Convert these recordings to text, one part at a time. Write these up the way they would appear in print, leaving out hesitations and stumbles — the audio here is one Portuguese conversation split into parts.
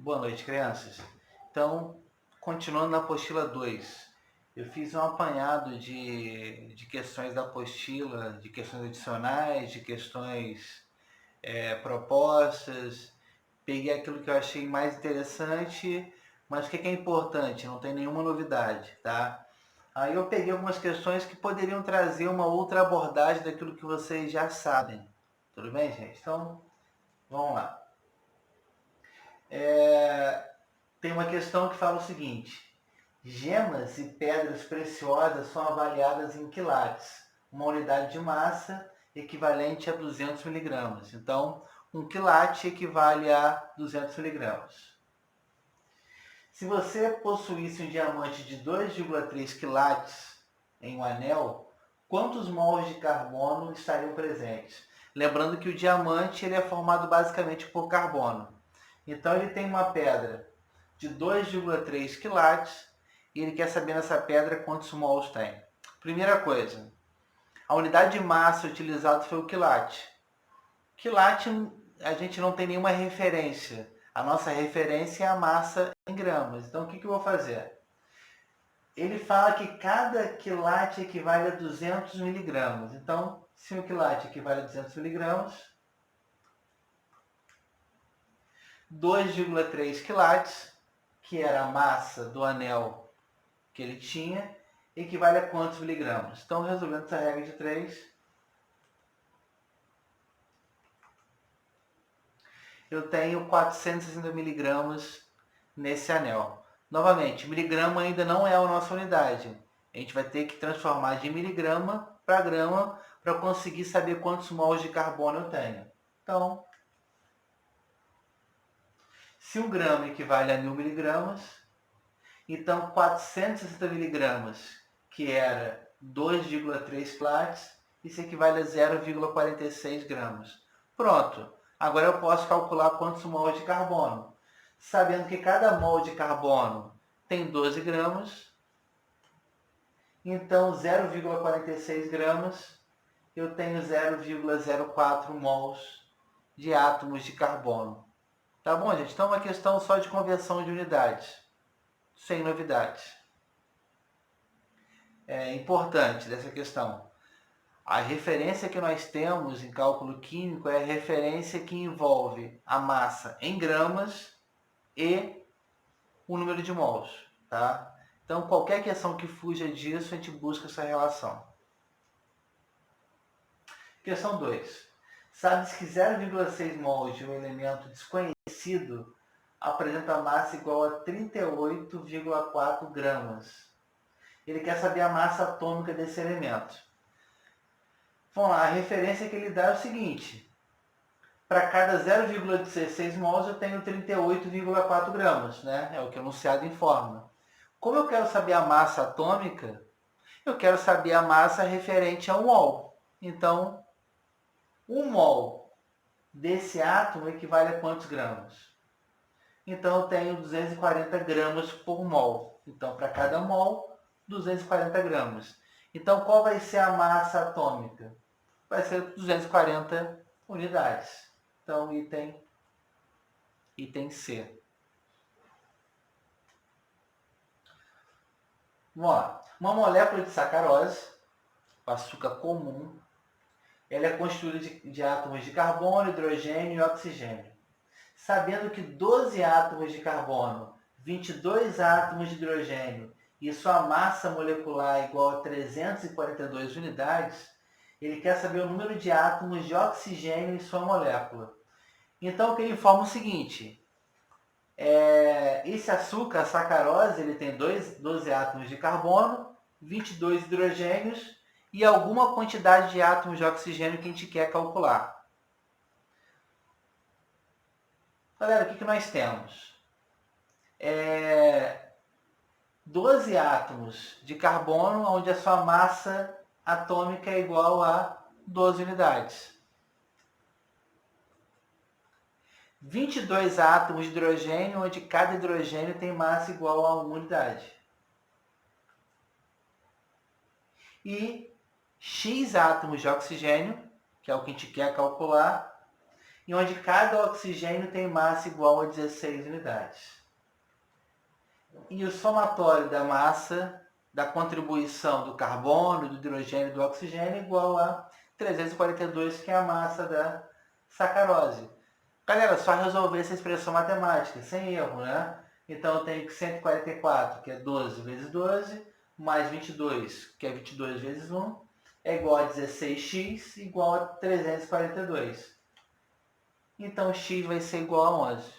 Boa noite, crianças. Então, continuando na apostila 2, eu fiz um apanhado de questões da apostila, de questões adicionais, de questões propostas. Peguei aquilo que eu achei mais interessante, mas o que é importante? Não tem nenhuma novidade, tá? Aí eu peguei algumas questões que poderiam trazer uma outra abordagem daquilo que vocês já sabem. Tudo bem, gente? Então, vamos lá. Tem uma questão que fala o seguinte: gemas e pedras preciosas são avaliadas em quilates, uma unidade de massa equivalente a 200 miligramas. Então, um quilate equivale a 200 miligramas. Se você possuísse um diamante de 2,3 quilates em um anel, quantos mols de carbono estariam presentes? Lembrando que o diamante ele é formado basicamente por carbono. Então ele tem uma pedra de 2,3 quilates e ele quer saber nessa pedra quantos mols tem. Primeira coisa, a unidade de massa utilizada foi o quilate. Quilate a gente não tem nenhuma referência. A nossa referência é a massa em gramas. Então o que eu vou fazer? Ele fala que cada quilate equivale a 200 miligramas. Então, se um quilate equivale a 200 miligramas, 2,3 quilates, que era a massa do anel que ele tinha, equivale a quantos miligramas? Então, resolvendo essa regra de 3, eu tenho 460 miligramas nesse anel. Novamente, miligrama ainda não é a nossa unidade. A gente vai ter que transformar de miligrama para grama para conseguir saber quantos mols de carbono eu tenho. Então, se 1 grama equivale a 1000 miligramas, então 460 miligramas, que era 2,3 quilates, isso equivale a 0,46 gramas. Pronto. Agora eu posso calcular quantos mols de carbono. Sabendo que cada mol de carbono tem 12 gramas, então 0,46 gramas, eu tenho 0,04 mols de átomos de carbono. Tá bom, gente? Então é uma questão só de conversão de unidades, sem novidades. É importante dessa questão. A referência que nós temos em cálculo químico é a referência que envolve a massa em gramas e o número de mols, tá? Então, qualquer questão que fuja disso, a gente busca essa relação. Questão 2. Sabe-se que 0,6 mols de um elemento desconhecido apresenta massa igual a 38,4 gramas. Ele quer saber a massa atômica desse elemento. Vamos lá, a referência que ele dá é o seguinte: para cada 0,16 mols eu tenho 38,4 gramas, né? É o que o enunciado informa. Como eu quero saber a massa atômica, eu quero saber a massa referente a 1 mol. Então, 1 mol desse átomo equivale a quantos gramas? Então, eu tenho 240 gramas por mol. Então, para cada mol, 240 gramas. Então, qual vai ser a massa atômica? Vai ser 240 unidades. Então, item C. Vamos lá. Uma molécula de sacarose, açúcar comum, ela é constituída de átomos de carbono, hidrogênio e oxigênio. Sabendo que 12 átomos de carbono, 22 átomos de hidrogênio e sua massa molecular é igual a 342 unidades, ele quer saber o número de átomos de oxigênio em sua molécula. Então, o que ele informa é o seguinte: esse açúcar, a sacarose, ele tem 12 átomos de carbono, 22 hidrogênios e alguma quantidade de átomos de oxigênio que a gente quer calcular. Galera, o que nós temos? 12 átomos de carbono, onde a sua massa atômica é igual a 12 unidades. 22 átomos de hidrogênio, onde cada hidrogênio tem massa igual a 1 unidade. E X átomos de oxigênio, que é o que a gente quer calcular, e onde cada oxigênio tem massa igual a 16 unidades. E o somatório da massa da contribuição do carbono, do hidrogênio e do oxigênio é igual a 342, que é a massa da sacarose. Galera, só resolver essa expressão matemática, sem erro, né? Então eu tenho que 144, que é 12 vezes 12, mais 22, que é 22 vezes 1, é igual a 16x, igual a 342. Então x vai ser igual a 11.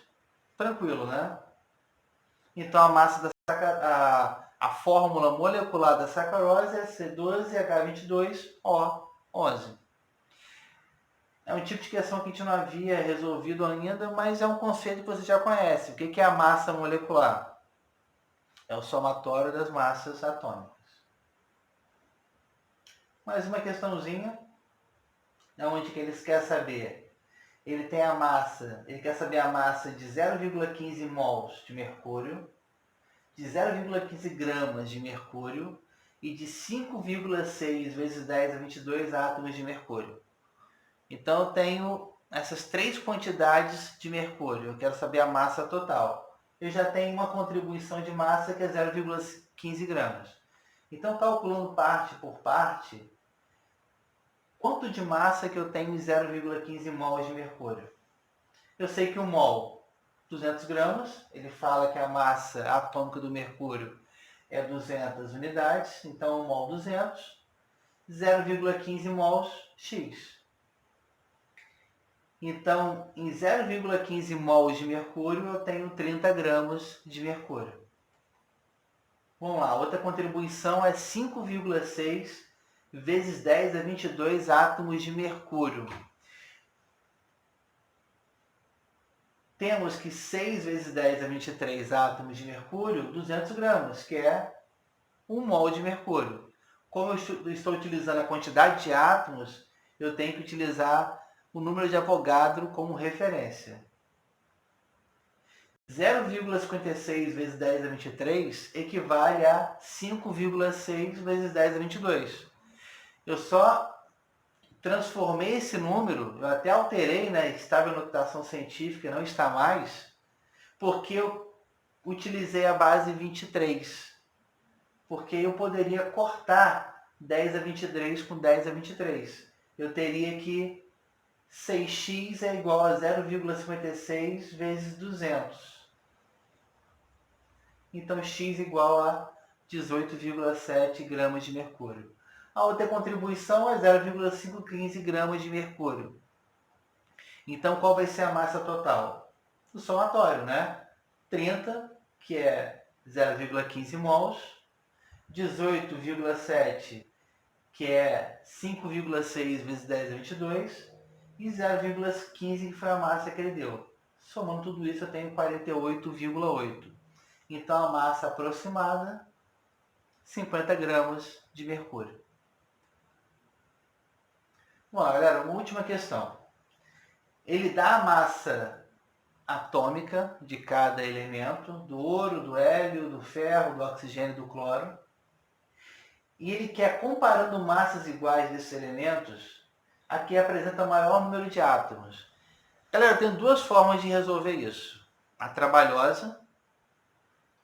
Tranquilo, né? Então a massa a fórmula molecular da sacarose é C12H22O11. É um tipo de questão que a gente não havia resolvido ainda, mas é um conceito que você já conhece. O que é a massa molecular? É o somatório das massas atômicas. Mais uma questãozinha, onde que eles querem saber. Ele quer saber a massa de 0,15 mols de mercúrio, de 0,15 gramas de mercúrio e de 5,6 vezes 10 a 22 átomos de mercúrio. Então eu tenho essas três quantidades de mercúrio. Eu quero saber a massa total. Eu já tenho uma contribuição de massa que é 0,15 gramas. Então, calculando parte por parte, quanto de massa que eu tenho em 0,15 mols de mercúrio? Eu sei que o mol, 200 gramas, ele fala que a massa atômica do mercúrio é 200 unidades, então o mol 200, 0,15 mols x. Então, em 0,15 mols de mercúrio, eu tenho 30 gramas de mercúrio. Vamos lá, outra contribuição é 5,6 vezes 10 a 22 átomos de mercúrio. Temos que 6 vezes 10 a 23 átomos de mercúrio, 200 gramas, que é 1 mol de mercúrio. Como eu estou utilizando a quantidade de átomos, eu tenho que utilizar o número de Avogadro como referência. 0,56 vezes 10 a 23 equivale a 5,6 vezes 10 a 22. Eu só transformei esse número, eu até alterei, né? Estava em notação científica, não está mais, porque eu utilizei a base 23. Porque eu poderia cortar 10 a 23 com 10 a 23. Eu teria que 6x é igual a 0,56 vezes 200. Então x igual a 18,7 gramas de mercúrio. A outra contribuição é 0,515 gramas de mercúrio. Então qual vai ser a massa total? O somatório, né? 30, que é 0,15 mols, 18,7, que é 5,6 vezes 10 a 22, e 0,15, que foi a massa que ele deu. Somando tudo isso, eu tenho 48,8. Então, a massa aproximada, 50 gramas de mercúrio. Bom, galera, uma última questão. Ele dá a massa atômica de cada elemento, do ouro, do hélio, do ferro, do oxigênio e do cloro. E ele quer, comparando massas iguais desses elementos, aqui apresenta o maior número de átomos. Galera, tem duas formas de resolver isso. A trabalhosa,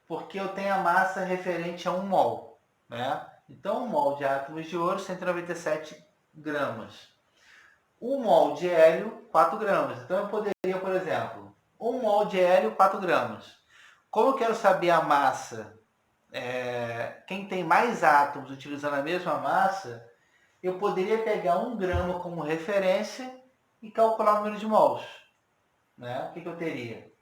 porque eu tenho a massa referente a 1 mol. Né? Então, 1 mol de átomos de ouro, 197 gramas. 1 mol de hélio, 4 gramas. Então, eu poderia, por exemplo, 1 mol de hélio, 4 gramas. Como eu quero saber a massa, quem tem mais átomos utilizando a mesma massa, eu poderia pegar 1 grama como referência e calcular o número de mols. Né? O que eu teria?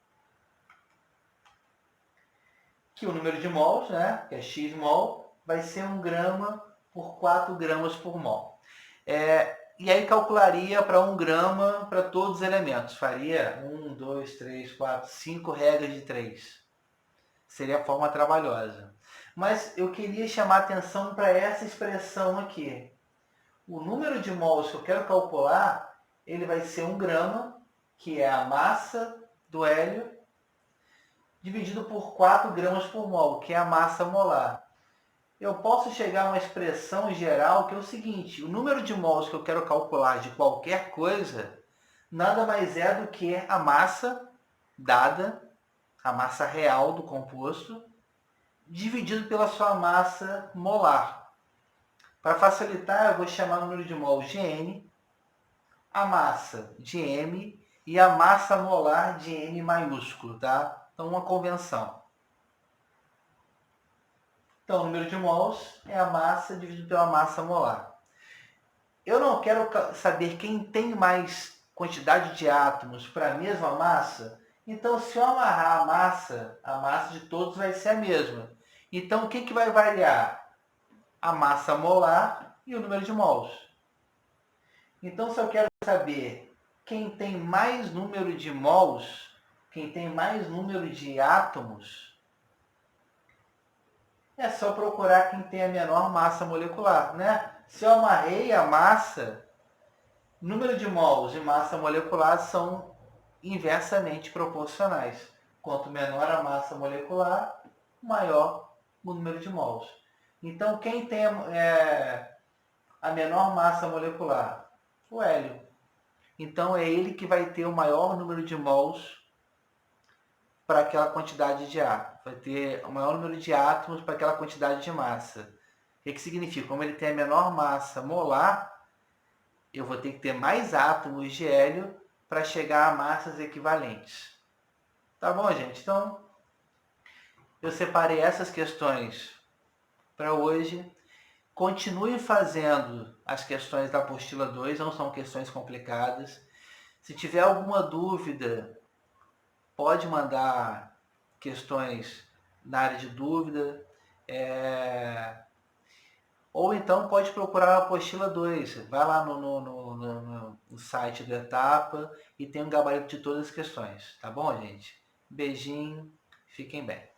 Que o número de mols, né, que é x mol, vai ser 1 grama por 4 gramas por mol. E aí calcularia para 1 grama para todos os elementos. Faria 1, 2, 3, 4, 5 regras de 3. Seria a forma trabalhosa. Mas eu queria chamar a atenção para essa expressão aqui. O número de mols que eu quero calcular, ele vai ser 1 grama, que é a massa do hélio, dividido por 4 gramas por mol, que é a massa molar. Eu posso chegar a uma expressão geral que é o seguinte: o número de mols que eu quero calcular de qualquer coisa nada mais é do que a massa dada, a massa real do composto, dividido pela sua massa molar. Para facilitar, eu vou chamar o número de mols de N, a massa de M e a massa molar de M maiúsculo, tá? Então, uma convenção. Então, o número de mols é a massa dividido pela massa molar. Eu não quero saber quem tem mais quantidade de átomos para a mesma massa, então se eu amarrar a massa de todos vai ser a mesma. Então, o que vai variar? A massa molar e o número de mols. Então, se eu quero saber quem tem mais número de mols, quem tem mais número de átomos, é só procurar quem tem a menor massa molecular, né? Se eu amarrei a massa, número de mols e massa molecular são inversamente proporcionais. Quanto menor a massa molecular, maior o número de mols. Então, quem tem a menor massa molecular? O hélio. Então, é ele que vai ter o maior número de mols para aquela quantidade de átomos. Vai ter o maior número de átomos para aquela quantidade de massa. O que significa? Como ele tem a menor massa molar, eu vou ter que ter mais átomos de hélio para chegar a massas equivalentes. Tá bom, gente? Então, eu separei essas questões para hoje. Continue fazendo as questões da apostila 2, não são questões complicadas. Se tiver alguma dúvida, pode mandar questões na área de dúvida. Ou então pode procurar a apostila 2. Vai lá no site do Etapa e tem um gabarito de todas as questões. Tá bom, gente? Beijinho, fiquem bem.